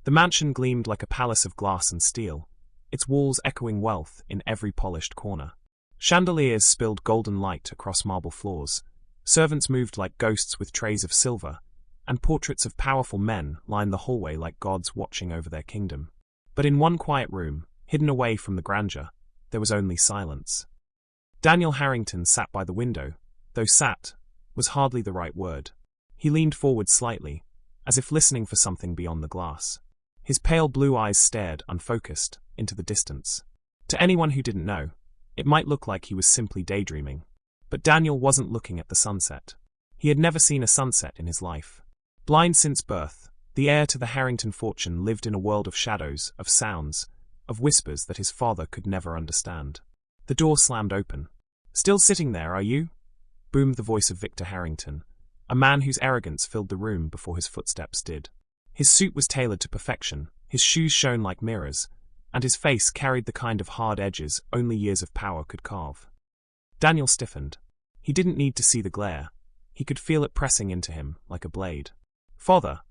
The mansion gleamed like a palace of glass and steel, its walls echoing wealth in every polished corner. Chandeliers spilled golden light across marble floors, servants moved like ghosts with trays of silver, and portraits of powerful men lined the hallway like gods watching over their kingdom. But in one quiet room, hidden away from the grandeur, there was only silence. Daniel Harrington sat by the window, though sat was hardly the right word. He leaned forward slightly, as if listening for something beyond the glass. His pale blue eyes stared, unfocused, into the distance. To anyone who didn't know, it might look like he was simply daydreaming. But Daniel wasn't looking at the sunset. He had never seen a sunset in his life. Blind since birth, the heir to the Harrington fortune lived in a world of shadows, of sounds, of whispers that his father could never understand. The door slammed open. "Still sitting there, are you?" boomed the voice of Victor Harrington, a man whose arrogance filled the room before his footsteps did. His suit was tailored to perfection, his shoes shone like mirrors, and his face carried the kind of hard edges only years of power could carve. Daniel stiffened. He didn't need to see the glare. He could feel it pressing into him like a blade. "Father,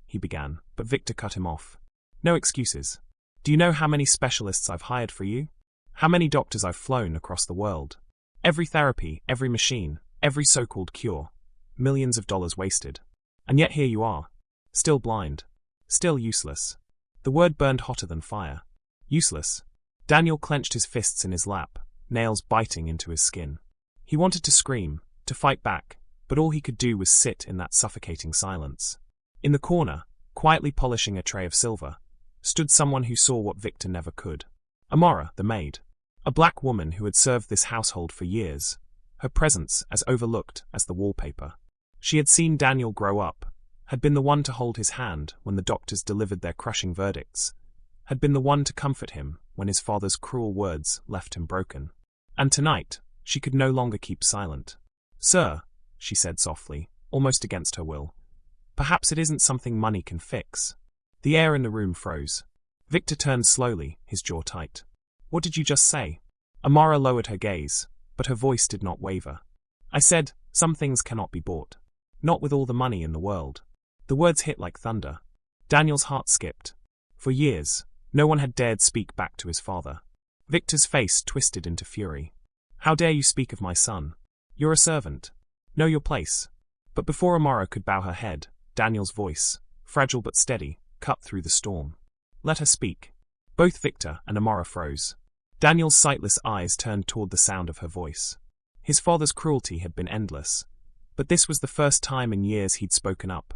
he began, but Victor cut him off. "No excuses. Do you know how many specialists I've hired for you? How many doctors I've flown across the world? Every therapy, every machine, every so-called cure. Millions of dollars wasted. And yet here you are. Still blind. Still useless." The word burned hotter than fire. Useless. Daniel clenched his fists in his lap, nails biting into his skin. He wanted to scream, to fight back, but all he could do was sit in that suffocating silence. In the corner, quietly polishing a tray of silver, stood someone who saw what Victor never could. Amara, the maid. A black woman who had served this household for years, her presence as overlooked as the wallpaper. She had seen Daniel grow up, had been the one to hold his hand when the doctors delivered their crushing verdicts, had been the one to comfort him when his father's cruel words left him broken. And tonight, she could no longer keep silent. "Sir," she said softly, almost against her will, "perhaps it isn't something money can fix." The air in the room froze. Victor turned slowly, his jaw tight. "What did you just say?" Amara lowered her gaze, but her voice did not waver. "I said, some things cannot be bought. Not with all the money in the world." The words hit like thunder. Daniel's heart skipped. For years, no one had dared speak back to his father. Victor's face twisted into fury. "How dare you speak of my son? You're a servant. Know your place." But before Amara could bow her head, Daniel's voice, fragile but steady, cut through the storm. "Let her speak." Both Victor and Amara froze. Daniel's sightless eyes turned toward the sound of her voice. His father's cruelty had been endless, but this was the first time in years he'd spoken up,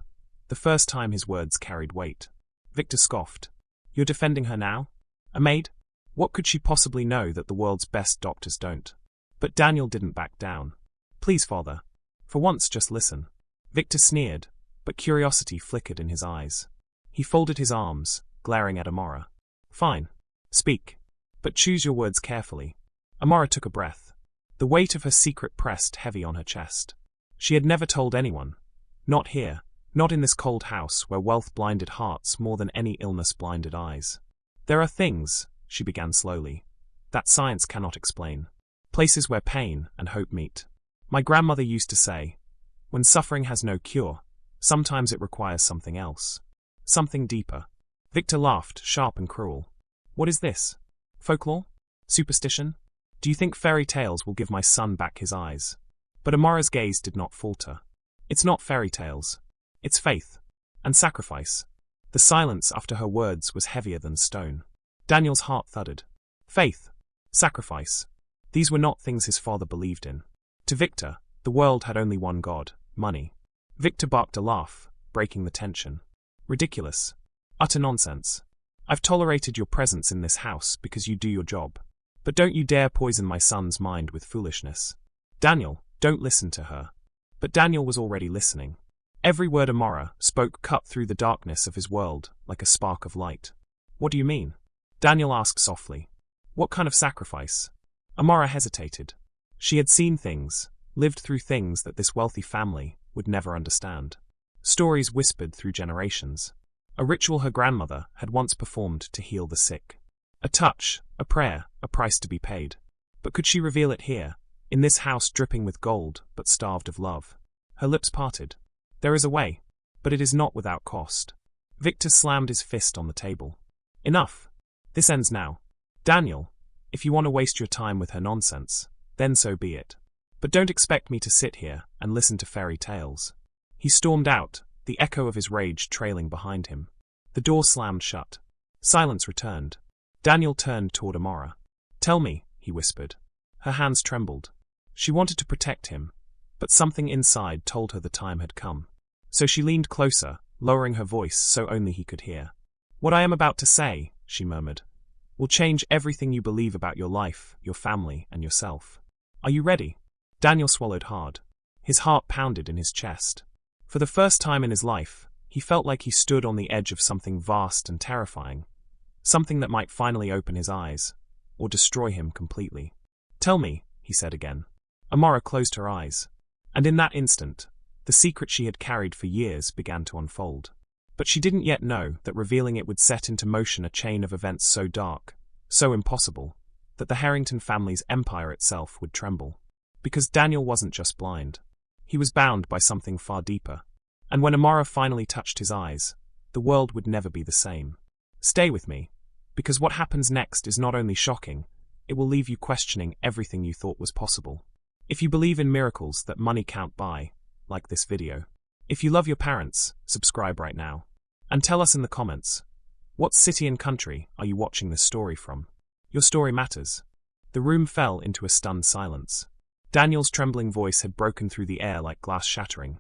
the first time his words carried weight. Victor scoffed. "You're defending her now? A maid? What could she possibly know that the world's best doctors don't?" But Daniel didn't back down. "Please, father. For once, just listen." Victor sneered, but curiosity flickered in his eyes. He folded his arms, glaring at Amara. "Fine. Speak. But choose your words carefully." Amara took a breath. The weight of her secret pressed heavy on her chest. She had never told anyone. Not here, not in this cold house where wealth blinded hearts more than any illness blinded eyes. "There are things," she began slowly, "that science cannot explain. Places where pain and hope meet. My grandmother used to say, when suffering has no cure, sometimes it requires something else. Something deeper." Victor laughed, sharp and cruel. "What is this? Folklore? Superstition? Do you think fairy tales will give my son back his eyes?" But Amara's gaze did not falter. "It's not fairy tales. It's faith. And sacrifice." The silence after her words was heavier than stone. Daniel's heart thudded. Faith. Sacrifice. These were not things his father believed in. To Victor, the world had only one god, money. Victor barked a laugh, breaking the tension. "Ridiculous. Utter nonsense. I've tolerated your presence in this house because you do your job. But don't you dare poison my son's mind with foolishness." "Daniel, don't listen to her." But Daniel was already listening. Every word Amara spoke cut through the darkness of his world like a spark of light. "What do you mean?" Daniel asked softly. "What kind of sacrifice?" Amara hesitated. She had seen things, lived through things that this wealthy family would never understand. Stories whispered through generations. A ritual her grandmother had once performed to heal the sick. A touch, a prayer, a price to be paid. But could she reveal it here, in this house dripping with gold but starved of love? Her lips parted. "There is a way, but it is not without cost." Victor slammed his fist on the table. Enough. This ends now. Daniel, if you want to waste your time with her nonsense, then so be it. But don't expect me to sit here and listen to fairy tales. He stormed out, the echo of his rage trailing behind him. The door slammed shut. Silence returned. Daniel turned toward Amara. Tell me, he whispered. Her hands trembled. She wanted to protect him, but something inside told her the time had come. So she leaned closer, lowering her voice so only he could hear. What I am about to say, she murmured, will change everything you believe about your life, your family, and yourself. Are you ready? Daniel swallowed hard. His heart pounded in his chest. For the first time in his life, he felt like he stood on the edge of something vast and terrifying, something that might finally open his eyes, or destroy him completely. Tell me, he said again. Amara closed her eyes, and in that instant, the secret she had carried for years began to unfold. But she didn't yet know that revealing it would set into motion a chain of events so dark, so impossible, that the Harrington family's empire itself would tremble. Because Daniel wasn't just blind. He was bound by something far deeper. And when Amara finally touched his eyes, the world would never be the same. Stay with me, because what happens next is not only shocking, it will leave you questioning everything you thought was possible. If you believe in miracles that money can't buy, like this video. If you love your parents, subscribe right now. And tell us in the comments, what city and country are you watching this story from? Your story matters. The room fell into a stunned silence. Daniel's trembling voice had broken through the air like glass shattering.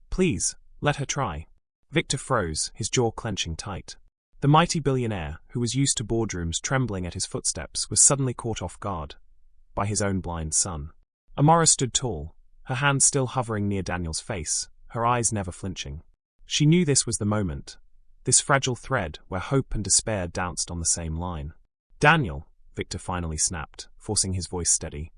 Please, let her try. Victor froze, his jaw clenching tight. The mighty billionaire, who was used to boardrooms trembling at his footsteps, was suddenly caught off guard by his own blind son. Amara stood tall, her hand still hovering near Daniel's face, her eyes never flinching. She knew this was the moment, this fragile thread where hope and despair danced on the same line. Daniel, Victor finally snapped, forcing his voice steady.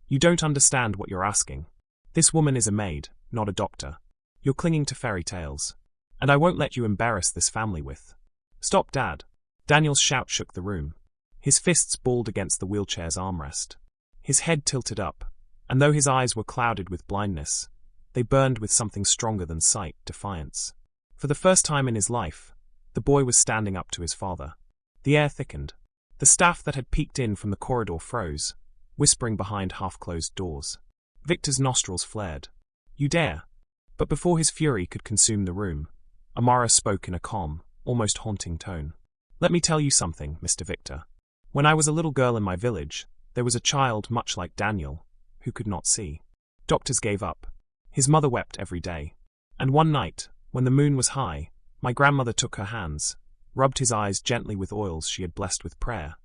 You don't understand what you're asking. This woman is a maid, not a doctor. You're clinging to fairy tales. And I won't let you embarrass this family with. Stop, Dad. Daniel's shout shook the room. His fists balled against the wheelchair's armrest. His head tilted up, and though his eyes were clouded with blindness, they burned with something stronger than sight, defiance. For the first time in his life, the boy was standing up to his father. The air thickened. The staff that had peeked in from the corridor froze, whispering behind half-closed doors. Victor's nostrils flared. You dare. But before his fury could consume the room, Amara spoke in a calm, almost haunting tone. Let me tell you something, Mr. Victor. When I was a little girl in my village, there was a child much like Daniel, who could not see. Doctors gave up. His mother wept every day. And one night, when the moon was high, my grandmother took her hands, rubbed his eyes gently with oils she had blessed with prayer,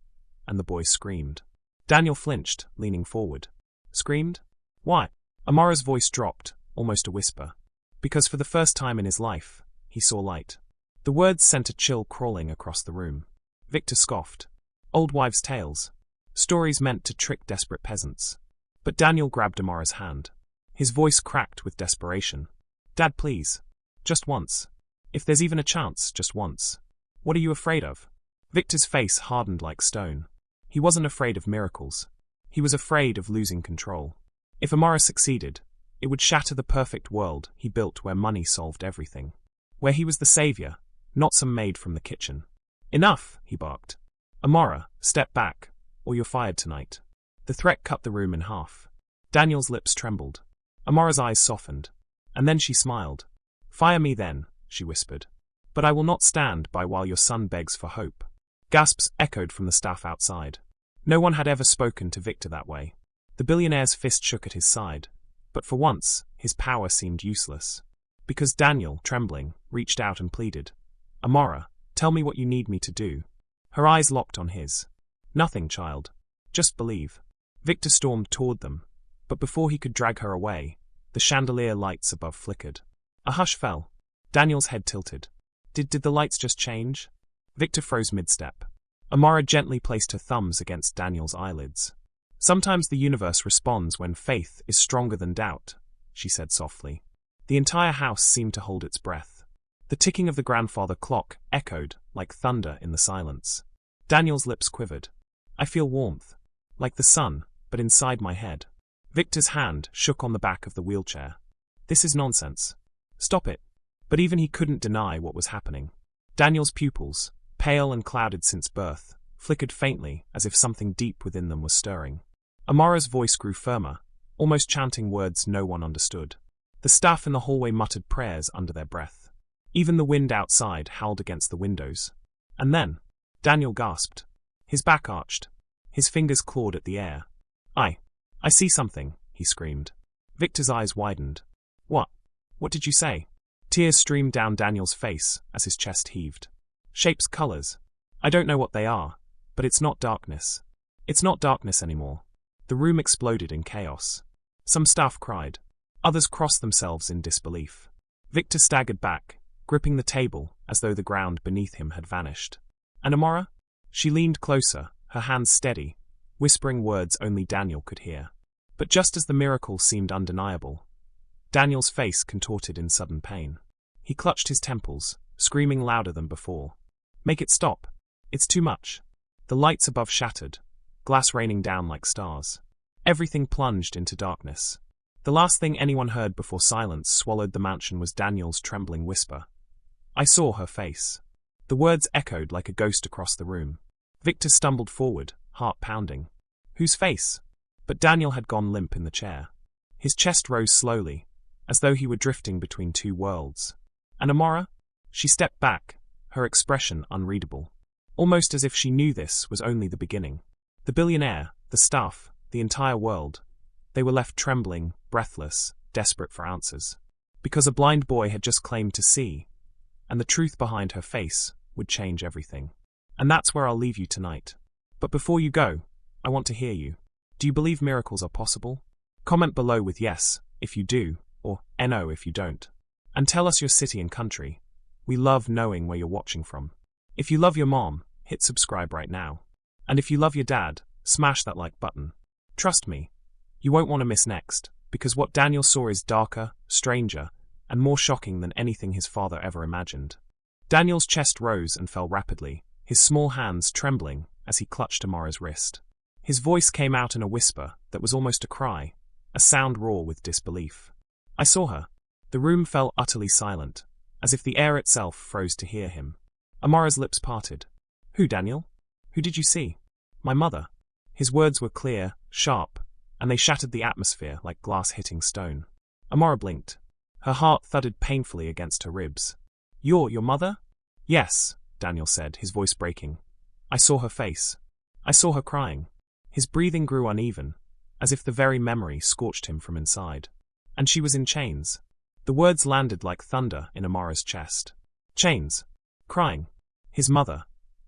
and the boy screamed. Daniel flinched, leaning forward. Screamed? Why? Amara's voice dropped, almost a whisper. Because for the first time in his life, he saw light. The words sent a chill crawling across the room. Victor scoffed. Old wives' tales. Stories meant to trick desperate peasants. But Daniel grabbed Amara's hand. His voice cracked with desperation. Dad, please. Just once. If there's even a chance, just once. What are you afraid of? Victor's face hardened like stone. He wasn't afraid of miracles. He was afraid of losing control. If Amara succeeded, it would shatter the perfect world he built where money solved everything. Where he was the savior, not some maid from the kitchen. Enough, he barked. Amara, step back, or you're fired tonight. The threat cut the room in half. Daniel's lips trembled. Amara's eyes softened. And then she smiled. Fire me then, she whispered. But I will not stand by while your son begs for hope. Gasps echoed from the staff outside. No one had ever spoken to Victor that way. The billionaire's fist shook at his side, but for once, his power seemed useless. Because Daniel, trembling, reached out and pleaded. Amara, tell me what you need me to do. Her eyes locked on his. Nothing, child. Just believe. Victor stormed toward them, but before he could drag her away, the chandelier lights above flickered. A hush fell. Daniel's head tilted. Did the lights just change? Victor froze mid-step. Amara gently placed her thumbs against Daniel's eyelids. Sometimes the universe responds when faith is stronger than doubt, she said softly. The entire house seemed to hold its breath. The ticking of the grandfather clock echoed like thunder in the silence. Daniel's lips quivered. I feel warmth. Like the sun, but inside my head. Victor's hand shook on the back of the wheelchair. This is nonsense. Stop it. But even he couldn't deny what was happening. Daniel's pupils, pale and clouded since birth, flickered faintly as if something deep within them was stirring. Amara's voice grew firmer, almost chanting words no one understood. The staff in the hallway muttered prayers under their breath. Even the wind outside howled against the windows. And then, Daniel gasped. His back arched. His fingers clawed at the air. I see something, he screamed. Victor's eyes widened. What? What did you say? Tears streamed down Daniel's face as his chest heaved. Shapes, colors. I don't know what they are, but it's not darkness. It's not darkness anymore. The room exploded in chaos. Some staff cried. Others crossed themselves in disbelief. Victor staggered back, gripping the table as though the ground beneath him had vanished. And Amara? She leaned closer, her hands steady, whispering words only Daniel could hear. But just as the miracle seemed undeniable, Daniel's face contorted in sudden pain. He clutched his temples, screaming louder than before. Make it stop. It's too much. The lights above shattered, glass raining down like stars. Everything plunged into darkness. The last thing anyone heard before silence swallowed the mansion was Daniel's trembling whisper. I saw her face. The words echoed like a ghost across the room. Victor stumbled forward, heart pounding. Whose face? But Daniel had gone limp in the chair. His chest rose slowly, as though he were drifting between two worlds. And Amara? She stepped back, her expression unreadable. Almost as if she knew this was only the beginning. The billionaire, the staff, the entire world. They were left trembling, breathless, desperate for answers. Because a blind boy had just claimed to see, and the truth behind her face would change everything. And that's where I'll leave you tonight. But before you go, I want to hear you. Do you believe miracles are possible? Comment below with yes, if you do, or no if you don't. And tell us your city and country. We love knowing where you're watching from. If you love your mom, hit subscribe right now. And if you love your dad, smash that like button. Trust me, you won't want to miss next, because what Daniel saw is darker, stranger, and more shocking than anything his father ever imagined. Daniel's chest rose and fell rapidly, his small hands trembling as he clutched Amara's wrist. His voice came out in a whisper that was almost a cry, a sound raw with disbelief. I saw her. The room fell utterly silent, as if the air itself froze to hear him. Amara's lips parted. Who, Daniel? Who did you see? My mother. His words were clear, sharp, and they shattered the atmosphere like glass hitting stone. Amara blinked. Her heart thudded painfully against her ribs. Your mother? Yes, Daniel said, his voice breaking. I saw her face. I saw her crying. His breathing grew uneven, as if the very memory scorched him from inside. And she was in chains. The words landed like thunder in Amara's chest. Chains. Crying. His mother.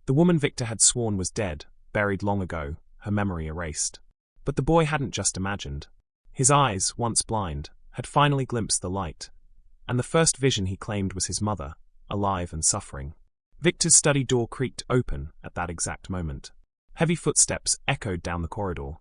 The woman Victor had sworn was dead, buried long ago, her memory erased. But the boy hadn't just imagined. His eyes, once blind, had finally glimpsed the light, and the first vision he claimed was his mother, alive and suffering. Victor's study door creaked open at that exact moment. Heavy footsteps echoed down the corridor.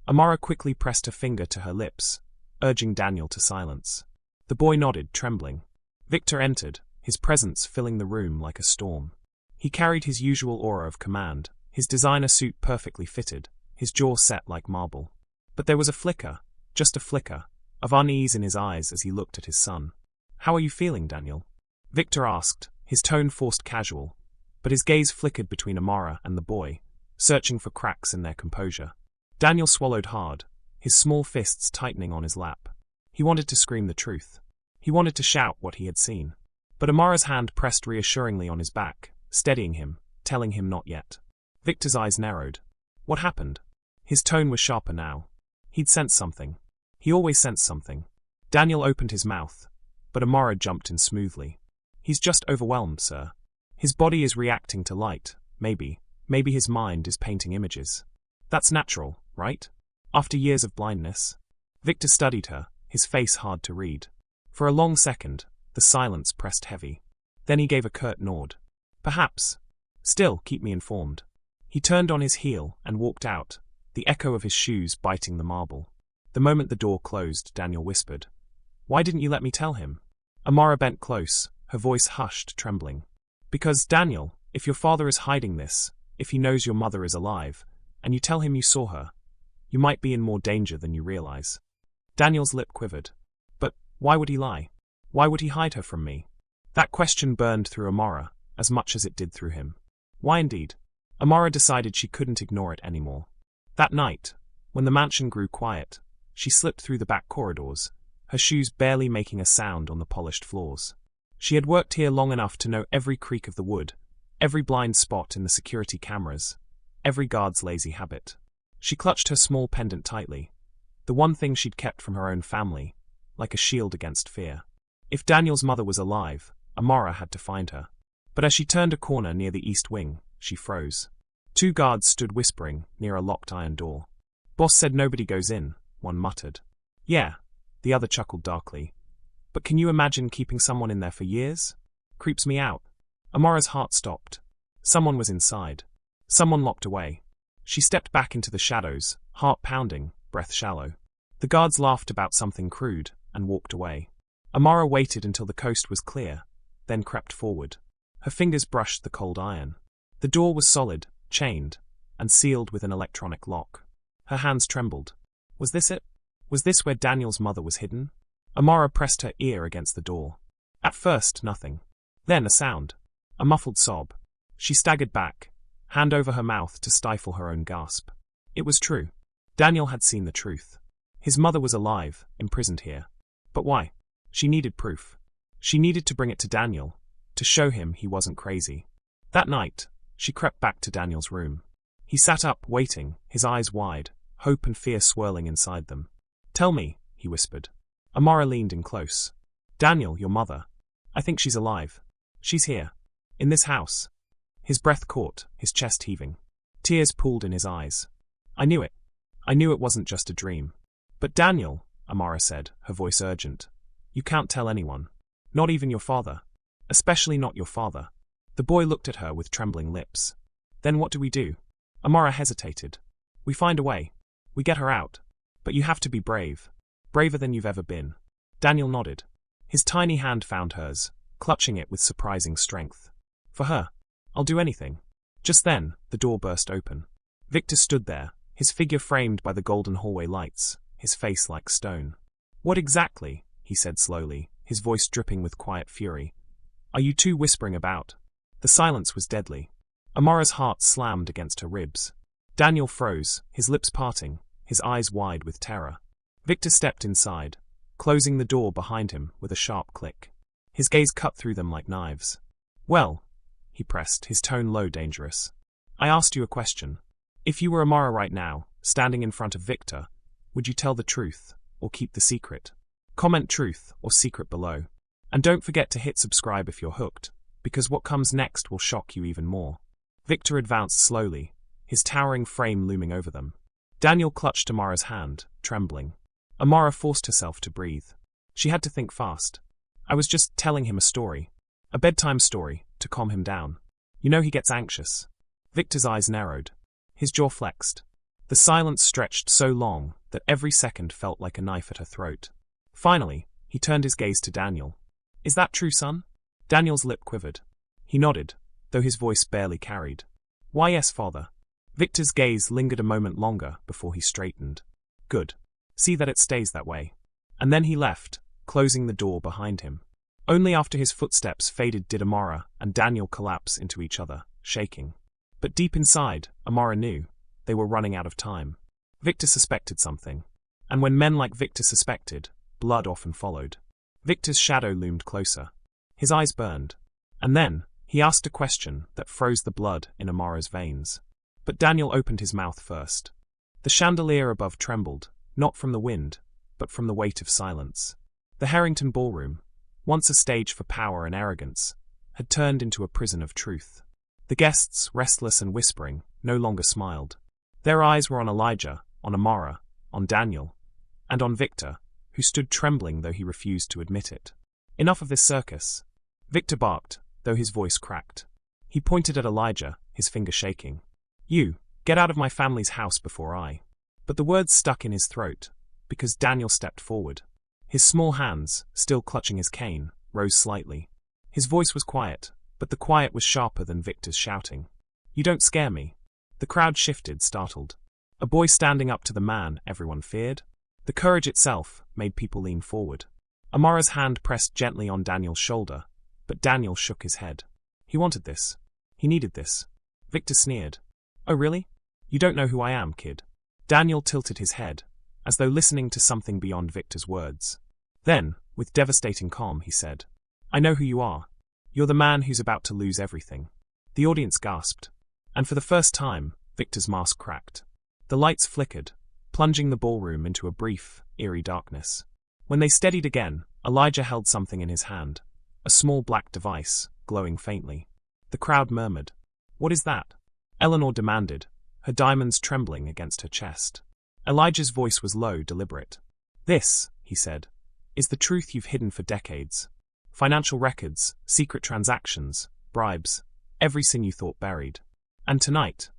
Amara quickly pressed her finger to her lips, urging Daniel to silence. The boy nodded, trembling. Victor entered, his presence filling the room like a storm. He carried his usual aura of command, his designer suit perfectly fitted, his jaw set like marble. But there was a flicker, just a flicker, of unease in his eyes as he looked at his son. How are you feeling, Daniel? Victor asked, his tone forced casual, but his gaze flickered between Amara and the boy, searching for cracks in their composure. Daniel swallowed hard, his small fists tightening on his lap. He wanted to scream the truth. He wanted to shout what he had seen. But Amara's hand pressed reassuringly on his back, steadying him, telling him not yet. Victor's eyes narrowed. What happened? His tone was sharper now. He'd sensed something. He always sensed something. Daniel opened his mouth, but Amara jumped in smoothly. He's just overwhelmed, sir. His body is reacting to light, maybe his mind is painting images. That's natural, right? After years of blindness. Victor studied her, his face hard to read. For a long second, the silence pressed heavy. Then he gave a curt nod. Perhaps. Still, keep me informed. He turned on his heel and walked out, the echo of his shoes biting the marble. The moment the door closed, Daniel whispered, Why didn't you let me tell him? Amara bent close, her voice hushed, trembling. Because, Daniel, if your father is hiding this, if he knows your mother is alive, and you tell him you saw her, you might be in more danger than you realize. Daniel's lip quivered. But why would he lie? Why would he hide her from me? That question burned through Amara, as much as it did through him. Why indeed? Amara decided she couldn't ignore it anymore. That night, when the mansion grew quiet, she slipped through the back corridors, her shoes barely making a sound on the polished floors. She had worked here long enough to know every creak of the wood, every blind spot in the security cameras, every guard's lazy habit. She clutched her small pendant tightly, the one thing she'd kept from her own family, like a shield against fear. If Daniel's mother was alive, Amara had to find her. But as she turned a corner near the east wing, she froze. 2 guards stood whispering near a locked iron door. "Boss said nobody goes in," one muttered. "Yeah," the other chuckled darkly. "But can you imagine keeping someone in there for years? Creeps me out." Amara's heart stopped. Someone was inside. Someone locked away. She stepped back into the shadows, heart pounding, breath shallow. The guards laughed about something crude and walked away. Amara waited until the coast was clear, then crept forward. Her fingers brushed the cold iron. The door was solid, chained, and sealed with an electronic lock. Her hands trembled. Was this it? Was this where Daniel's mother was hidden? Amara pressed her ear against the door. At first, nothing. Then a sound. A muffled sob. She staggered back, hand over her mouth to stifle her own gasp. It was true. Daniel had seen the truth. His mother was alive, imprisoned here. But why? She needed proof. She needed to bring it to Daniel, to show him he wasn't crazy. That night, she crept back to Daniel's room. He sat up, waiting, his eyes wide, hope and fear swirling inside them. "Tell me," he whispered. Amara leaned in close. "Daniel, your mother. I think she's alive. She's here. In this house." His breath caught, his chest heaving. Tears pooled in his eyes. "I knew it. I knew it wasn't just a dream." "But Daniel," Amara said, her voice urgent, "you can't tell anyone. Not even your father. Especially not your father." The boy looked at her with trembling lips. "Then what do we do?" Amara hesitated. "We find a way. We get her out. But you have to be brave. Braver than you've ever been." Daniel nodded. His tiny hand found hers, clutching it with surprising strength. "For her. I'll do anything." Just then, the door burst open. Victor stood there, his figure framed by the golden hallway lights, his face like stone. "What exactly?" he said slowly, his voice dripping with quiet fury. "Are you two whispering about?" The silence was deadly. Amara's heart slammed against her ribs. Daniel froze, his lips parting, his eyes wide with terror. Victor stepped inside, closing the door behind him with a sharp click. His gaze cut through them like knives. "Well," he pressed, his tone low, dangerous. "I asked you a question. If you were Amara right now, standing in front of Victor, would you tell the truth, or keep the secret? Comment truth or secret below. And don't forget to hit subscribe if you're hooked, because what comes next will shock you even more." Victor advanced slowly, his towering frame looming over them. Daniel clutched Amara's hand, trembling. Amara forced herself to breathe. She had to think fast. "I was just telling him a story. A bedtime story, to calm him down. You know he gets anxious." Victor's eyes narrowed. His jaw flexed. The silence stretched so long that every second felt like a knife at her throat. Finally, he turned his gaze to Daniel. "Is that true, son?" Daniel's lip quivered. He nodded, though his voice barely carried. "Why yes, father." Victor's gaze lingered a moment longer before he straightened. "Good. See that it stays that way." And then he left, closing the door behind him. Only after his footsteps faded did Amara and Daniel collapse into each other, shaking. But deep inside, Amara knew they were running out of time. Victor suspected something. And when men like Victor suspected, blood often followed. Victor's shadow loomed closer. His eyes burned. And then, he asked a question that froze the blood in Amara's veins. But Daniel opened his mouth first. The chandelier above trembled, not from the wind, but from the weight of silence. The Harrington Ballroom, once a stage for power and arrogance, had turned into a prison of truth. The guests, restless and whispering, no longer smiled. Their eyes were on Elijah, on Amara, on Daniel, and on Victor, who stood trembling though he refused to admit it. "Enough of this circus." Victor barked, though his voice cracked. He pointed at Elijah, his finger shaking. "You, get out of my family's house before I." But the words stuck in his throat, because Daniel stepped forward. His small hands, still clutching his cane, rose slightly. His voice was quiet, but the quiet was sharper than Victor's shouting. "You don't scare me." The crowd shifted, startled. A boy standing up to the man everyone feared? The courage itself made people lean forward. Amara's hand pressed gently on Daniel's shoulder, but Daniel shook his head. He wanted this. He needed this. Victor sneered. Oh really? You don't know who I am, kid. Daniel tilted his head, as though listening to something beyond Victor's words. Then, with devastating calm, he said, I know who you are. You're the man who's about to lose everything. The audience gasped, and for the first time, Victor's mask cracked. The lights flickered, plunging the ballroom into a brief, eerie darkness. When they steadied again, Elijah held something in his hand, a small black device, glowing faintly. The crowd murmured. What is that? Eleanor demanded, her diamonds trembling against her chest. Elijah's voice was low, deliberate. This, he said, is the truth you've hidden for decades. Financial records, secret transactions, bribes, every sin you thought buried. And tonight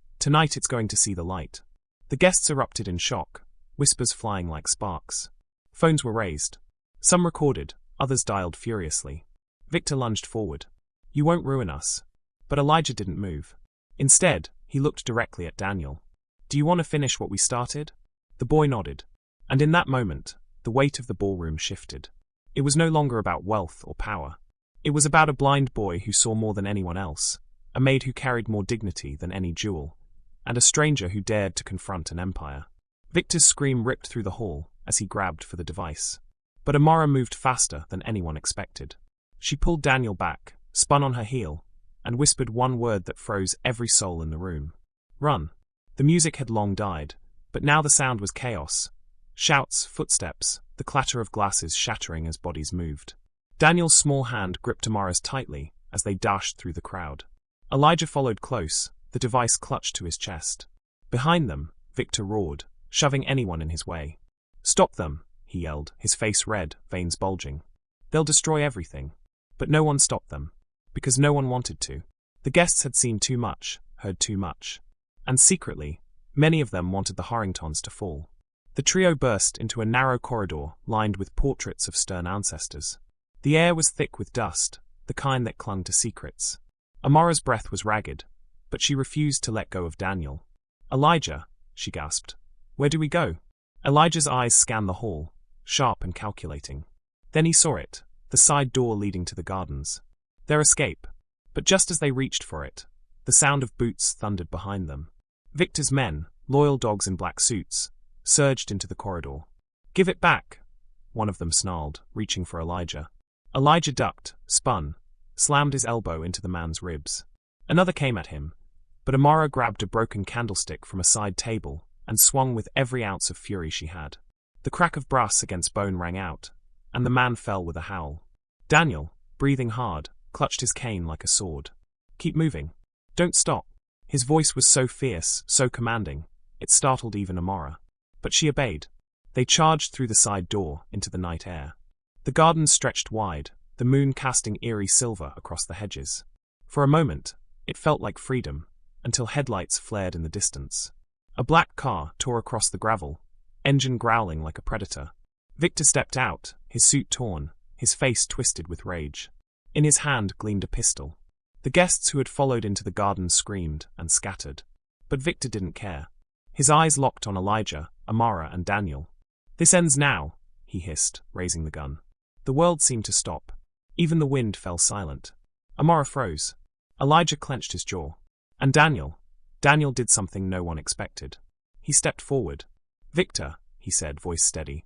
it's going to see the light. The guests erupted in shock, whispers flying like sparks. Phones were raised. Some recorded, others dialed furiously. Victor lunged forward. You won't ruin us. But Elijah didn't move. Instead, he looked directly at Daniel. Do you want to finish what we started? The boy nodded. And in that moment, the weight of the ballroom shifted. It was no longer about wealth or power. It was about a blind boy who saw more than anyone else, a maid who carried more dignity than any jewel, and a stranger who dared to confront an empire. Victor's scream ripped through the hall as he grabbed for the device. But Amara moved faster than anyone expected. She pulled Daniel back, spun on her heel, and whispered one word that froze every soul in the room. Run. The music had long died, but now the sound was chaos. Shouts, footsteps, the clatter of glasses shattering as bodies moved. Daniel's small hand gripped Amara's tightly as they dashed through the crowd. Elijah followed close, the device clutched to his chest. Behind them, Victor roared, shoving anyone in his way. Stop them, he yelled, his face red, veins bulging. They'll destroy everything. But no one stopped them. Because no one wanted to. The guests had seen too much, heard too much. And secretly, many of them wanted the Harringtons to fall. The trio burst into a narrow corridor lined with portraits of stern ancestors. The air was thick with dust, the kind that clung to secrets. Amara's breath was ragged, but she refused to let go of Daniel. Elijah, she gasped. Where do we go? Elijah's eyes scanned the hall, sharp and calculating. Then he saw it, the side door leading to the gardens. Their escape. But just as they reached for it, the sound of boots thundered behind them. Victor's men, loyal dogs in black suits, surged into the corridor. Give it back, one of them snarled, reaching for Elijah. Elijah ducked, spun, slammed his elbow into the man's ribs. Another came at him, but Amara grabbed a broken candlestick from a side table and swung with every ounce of fury she had. The crack of brass against bone rang out, and the man fell with a howl. Daniel, breathing hard, clutched his cane like a sword. Keep moving. Don't stop. His voice was so fierce, so commanding, it startled even Amara. But she obeyed. They charged through the side door into the night air. The garden stretched wide, the moon casting eerie silver across the hedges. For a moment, it felt like freedom, until headlights flared in the distance. A black car tore across the gravel, engine growling like a predator. Victor stepped out, his suit torn, his face twisted with rage. In his hand gleamed a pistol. The guests who had followed into the garden screamed and scattered. But Victor didn't care. His eyes locked on Elijah, Amara, and Daniel. This ends now, he hissed, raising the gun. The world seemed to stop. Even the wind fell silent. Amara froze. Elijah clenched his jaw. And Daniel did something no one expected. He stepped forward. Victor, he said, voice steady.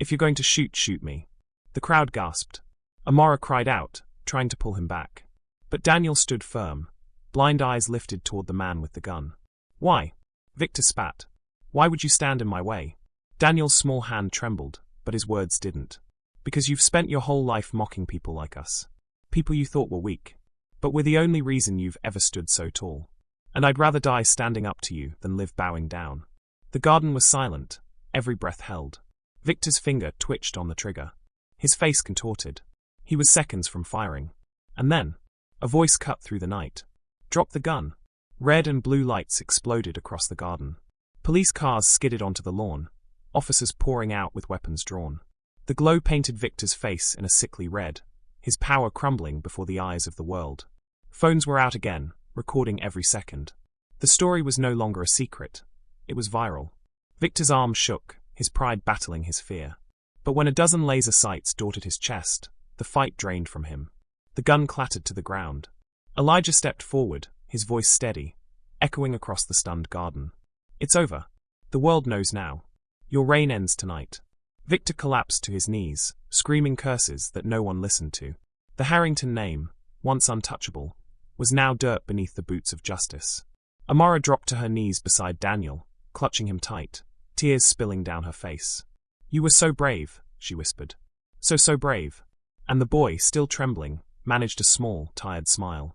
If you're going to shoot, shoot me. The crowd gasped. Amara cried out, trying to pull him back. But Daniel stood firm, blind eyes lifted toward the man with the gun. Why? Victor spat. Why would you stand in my way? Daniel's small hand trembled, but his words didn't. Because you've spent your whole life mocking people like us. People you thought were weak. But we're the only reason you've ever stood so tall. And I'd rather die standing up to you than live bowing down. The garden was silent, every breath held. Victor's finger twitched on the trigger. His face contorted. He was seconds from firing. And then, a voice cut through the night. Drop the gun. Red and blue lights exploded across the garden. Police cars skidded onto the lawn, officers pouring out with weapons drawn. The glow painted Victor's face in a sickly red, his power crumbling before the eyes of the world. Phones were out again, recording every second. The story was no longer a secret. It was viral. Victor's arms shook, his pride battling his fear. But when a dozen laser sights darted his chest, the fight drained from him. The gun clattered to the ground. Elijah stepped forward, his voice steady, echoing across the stunned garden. It's over. The world knows now. Your reign ends tonight. Victor collapsed to his knees, screaming curses that no one listened to. The Harrington name, once untouchable, was now dirt beneath the boots of justice. Amara dropped to her knees beside Daniel, clutching him tight, tears spilling down her face. You were so brave, she whispered. So brave. And the boy, still trembling, managed a small, tired smile.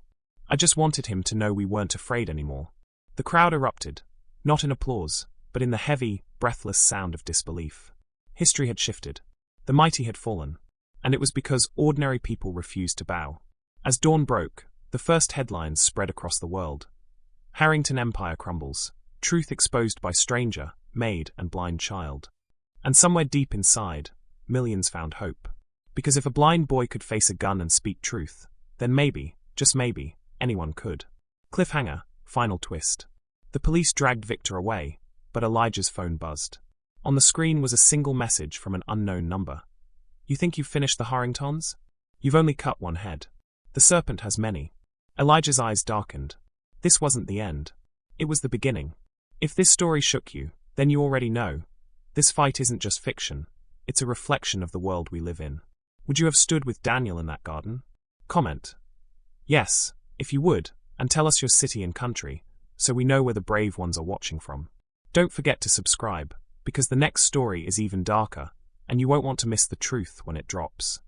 I just wanted him to know we weren't afraid anymore. The crowd erupted, not in applause, but in the heavy, breathless sound of disbelief. History had shifted. The mighty had fallen. And it was because ordinary people refused to bow. As dawn broke, the first headlines spread across the world. Harrington Empire crumbles. Truth exposed by stranger, maid, and blind child. And somewhere deep inside, millions found hope. Because if a blind boy could face a gun and speak truth, then maybe, just maybe, anyone could. Cliffhanger, final twist. The police dragged Victor away, but Elijah's phone buzzed. On the screen was a single message from an unknown number. You think you've finished the Harringtons? You've only cut one head. The serpent has many. Elijah's eyes darkened. This wasn't the end. It was the beginning. If this story shook you, then you already know. This fight isn't just fiction. It's a reflection of the world we live in. Would you have stood with Daniel in that garden? Comment. Yes, if you would, and tell us your city and country, so we know where the brave ones are watching from. Don't forget to subscribe, because the next story is even darker, and you won't want to miss the truth when it drops.